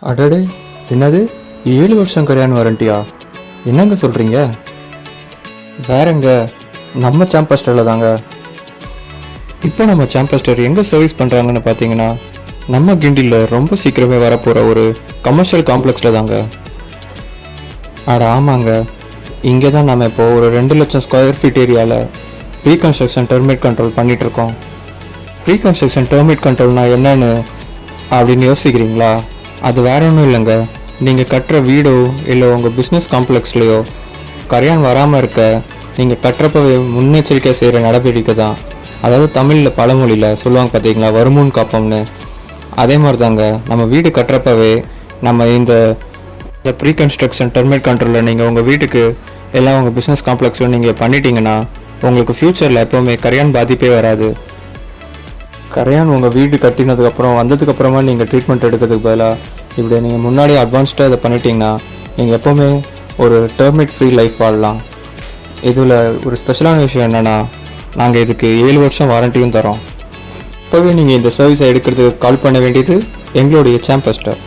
அடடே, என்னது 7 வருஷம் கரையான் வாரண்டியா? என்னங்க சொல்கிறீங்க? வேறங்க, நம்ம சாம்பஸ்டரில் தாங்க. இப்போ நம்ம சாம்பஸ்டர் எங்கே சர்வீஸ் பண்ணுறாங்கன்னு பார்த்தீங்கன்னா, நம்ம கிண்டியில் ரொம்ப சீக்கிரமே வரப்போகிற ஒரு கமர்ஷியல் காம்ப்ளெக்ஸில் தாங்க. அட ஆமாங்க, இங்கே தான் நம்ம இப்போது ஒரு 2 லட்சம் ஸ்கொயர் ஃபீட் ஏரியாவில் ரீகன்ஸ்ட்ரக்ஷன் டெர்மிட் கண்ட்ரோல் பண்ணிகிட்ருக்கோம். ரீகன்ஸ்ட்ரக்ஷன் டெர்மிட் கண்ட்ரோல்னால் என்னன்னு அப்படின்னு யோசிக்கிறீங்களா? அது வேற ஒன்றும் இல்லைங்க. நீங்கள் கட்டுற வீடோ இல்லை உங்கள் பிஸ்னஸ் காம்ப்ளெக்ஸ்லையோ கரையான் வராமல் இருக்க நீங்கள் கட்டுறப்பவே முன்னெச்சரிக்கை செய்கிற நடவடிக்கை தான். அதாவது தமிழில் பழமொழியில் சொல்லுவாங்க பார்த்தீங்களா, வருமுன் காப்போம்னு. அதே மாதிரி தாங்க, நம்ம வீடு கட்டுறப்பவே நம்ம இந்த ப்ரீ கன்ஸ்ட்ரக்ஷன் டெர்மிட் கண்ட்ரோலில் நீங்கள் உங்கள் வீட்டுக்கு எல்லாம் உங்கள் பிஸ்னஸ் காம்ப்ளெக்ஸில் நீங்கள் பண்ணிட்டீங்கன்னா உங்களுக்கு ஃப்யூச்சரில் எப்போவுமே கரையான் பாதிப்பே வராது. கரையான் உங்கள் வீடு கட்டினதுக்கப்புறம் வந்ததுக்கப்புறமா நீங்கள் ட்ரீட்மெண்ட் எடுக்கிறதுக்கு பதிலாக இப்படி நீங்கள் முன்னாடியே அட்வான்ஸ்டாக இதை பண்ணிட்டீங்கன்னா நீங்கள் எப்போவுமே ஒரு டெர்மிட் ஃப்ரீ லைஃப் வாழலாம். இதில் ஒரு ஸ்பெஷலான விஷயம் என்னென்னா, நாங்கள் இதுக்கு 7 வருஷம் வாரண்டியும் தரோம். இப்போவே நீங்கள் இந்த சர்வீஸை எடுக்கிறதுக்கு கால் பண்ண வேண்டியது எங்களுடைய சாம்பஸ்டர்.